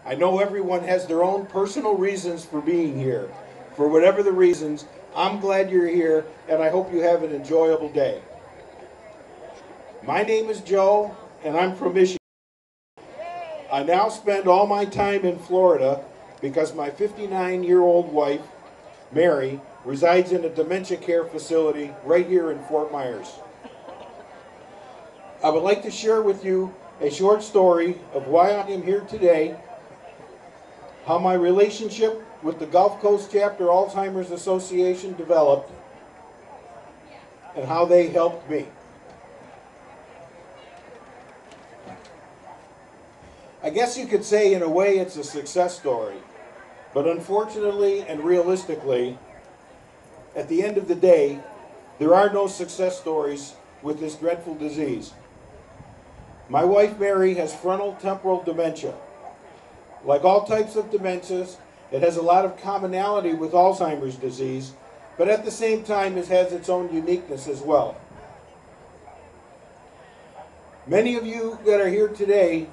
I know everyone has their own personal reasons for being here. For whatever the reasons, I'm glad you're here, and I hope you have an enjoyable day. My name is Joe, and I'm from Michigan. I now spend all my time in Florida because my 59-year-old wife, Mary, resides in a dementia care facility right here in Fort Myers. I would like to share with you a short story of why I am here today, how my relationship with the Gulf Coast Chapter Alzheimer's Association developed, and how they helped me. I guess you could say in a way it's a success story, but unfortunately and realistically, at the end of the day, there are no success stories with this dreadful disease. My wife Mary has frontal temporal dementia. Like all types of dementias, it has a lot of commonality with Alzheimer's disease, but at the same time it has its own uniqueness as well. Many of you that are here today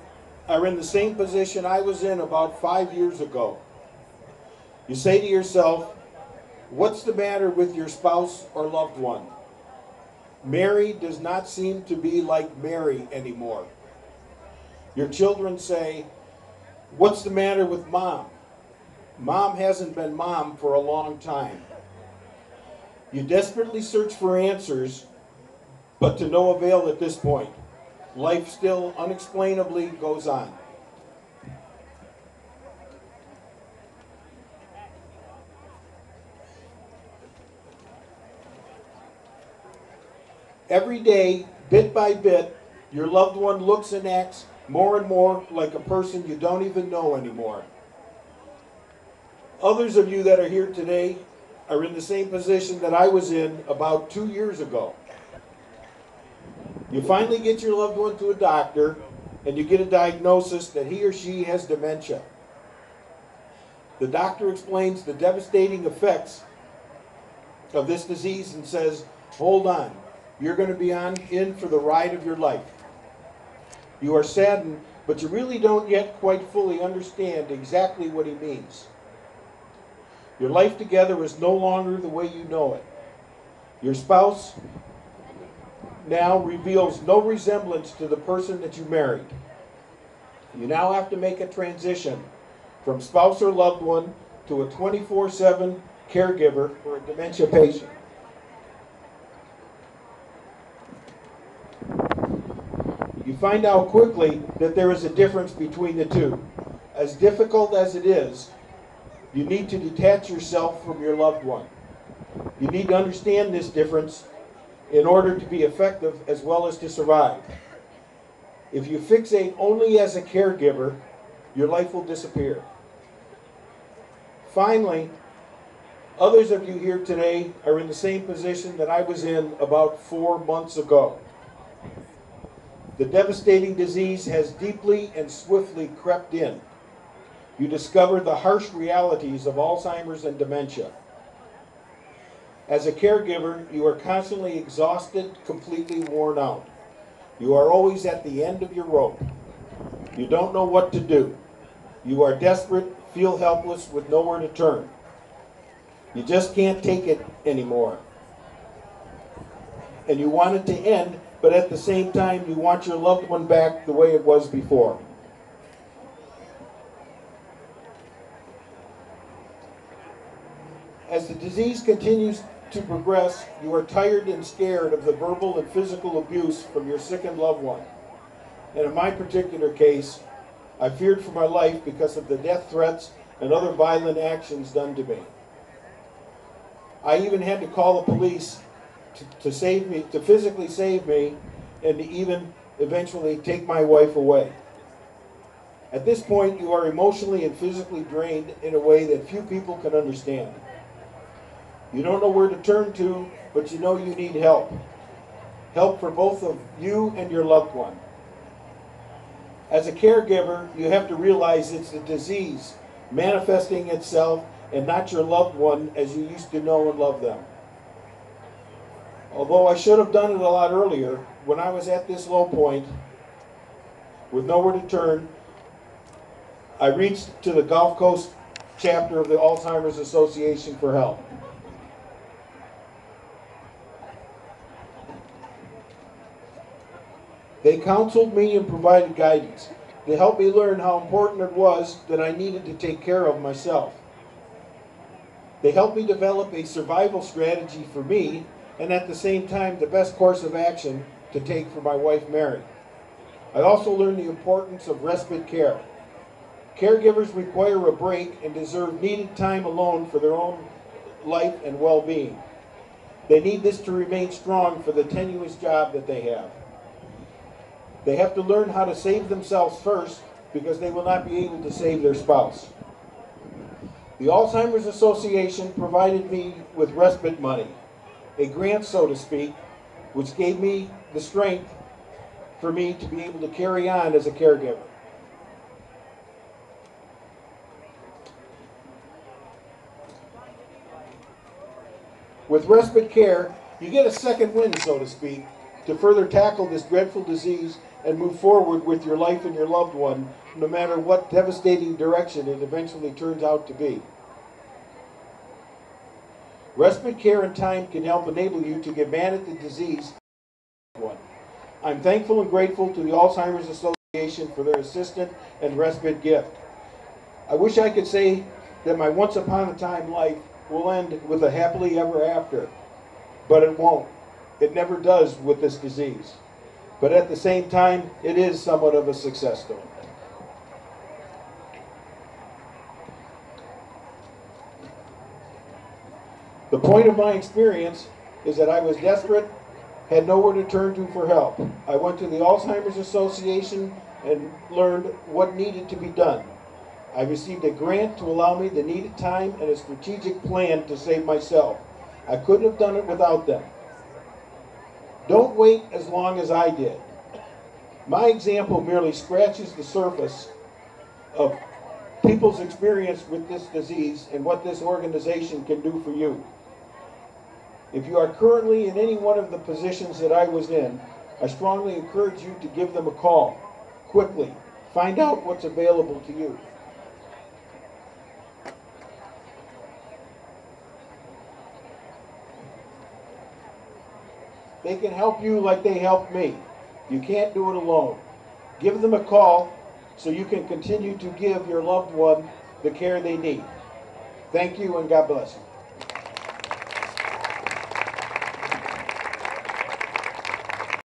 are in the same position I was in about 5 years ago. You say to yourself, what's the matter with your spouse or loved one? Mary does not seem to be like Mary anymore. Your children say, what's the matter with Mom? Mom hasn't been Mom for a long time. You desperately search for answers, but to no avail at this point. Life still unexplainably goes on. Every day, bit by bit, your loved one looks and acts more and more like a person you don't even know anymore. Others of you that are here today are in the same position that I was in about 2 years ago. You finally get your loved one to a doctor, and you get a diagnosis that he or she has dementia. The doctor explains the devastating effects of this disease and says, hold on, you're going to be in for the ride of your life. You are saddened, but you really don't yet quite fully understand exactly what he means. Your life together is no longer the way you know it. Your spouse now reveals no resemblance to the person that you married. You now have to make a transition from spouse or loved one to a 24/7 caregiver for a dementia patient. You find out quickly that there is a difference between the two. As difficult as it is, you need to detach yourself from your loved one. You need to understand this difference in order to be effective as well as to survive. If you fixate only as a caregiver, your life will disappear. Finally, others of you here today are in the same position that I was in about 4 months ago. The devastating disease has deeply and swiftly crept in. You discover the harsh realities of Alzheimer's and dementia. As a caregiver, you are constantly exhausted, completely worn out. You are always at the end of your rope. You don't know what to do. You are desperate, feel helpless, with nowhere to turn. You just can't take it anymore. And you want it to end, but at the same time, you want your loved one back the way it was before. As the disease continues to progress, you are tired and scared of the verbal and physical abuse from your sickened loved one. And in my particular case, I feared for my life because of the death threats and other violent actions done to me. I even had to call the police to save me, to physically save me, and to even eventually take my wife away. At this point, you are emotionally and physically drained in a way that few people can understand. You don't know where to turn to, but you know you need help. Help for both of you and your loved one. As a caregiver, you have to realize it's the disease manifesting itself and not your loved one as you used to know and love them. Although I should have done it a lot earlier, when I was at this low point, with nowhere to turn, I reached to the Gulf Coast chapter of the Alzheimer's Association for help. They counseled me and provided guidance. They helped me learn how important it was that I needed to take care of myself. They helped me develop a survival strategy for me, and at the same time the best course of action to take for my wife Mary. I also learned the importance of respite care. Caregivers require a break and deserve needed time alone for their own life and well-being. They need this to remain strong for the tenuous job that they have. They have to learn how to save themselves first because they will not be able to save their spouse. The Alzheimer's Association provided me with respite money, a grant so to speak, which gave me the strength for me to be able to carry on as a caregiver. With respite care, you get a second wind, so to speak, to further tackle this dreadful disease and move forward with your life and your loved one, no matter what devastating direction it eventually turns out to be. Respite care and time can help enable you to get mad at the disease. I'm thankful and grateful to the Alzheimer's Association for their assistance and respite gift. I wish I could say that my once upon a time life will end with a happily ever after, but it won't. It never does with this disease. But at the same time, it is somewhat of a success story. The point of my experience is that I was desperate, had nowhere to turn to for help. I went to the Alzheimer's Association and learned what needed to be done. I received a grant to allow me the needed time and a strategic plan to save myself. I couldn't have done it without them. Don't wait as long as I did. My example merely scratches the surface of people's experience with this disease and what this organization can do for you. If you are currently in any one of the positions that I was in, I strongly encourage you to give them a call, quickly. Find out what's available to you. They can help you like they helped me. You can't do it alone. Give them a call so you can continue to give your loved one the care they need. Thank you and God bless you.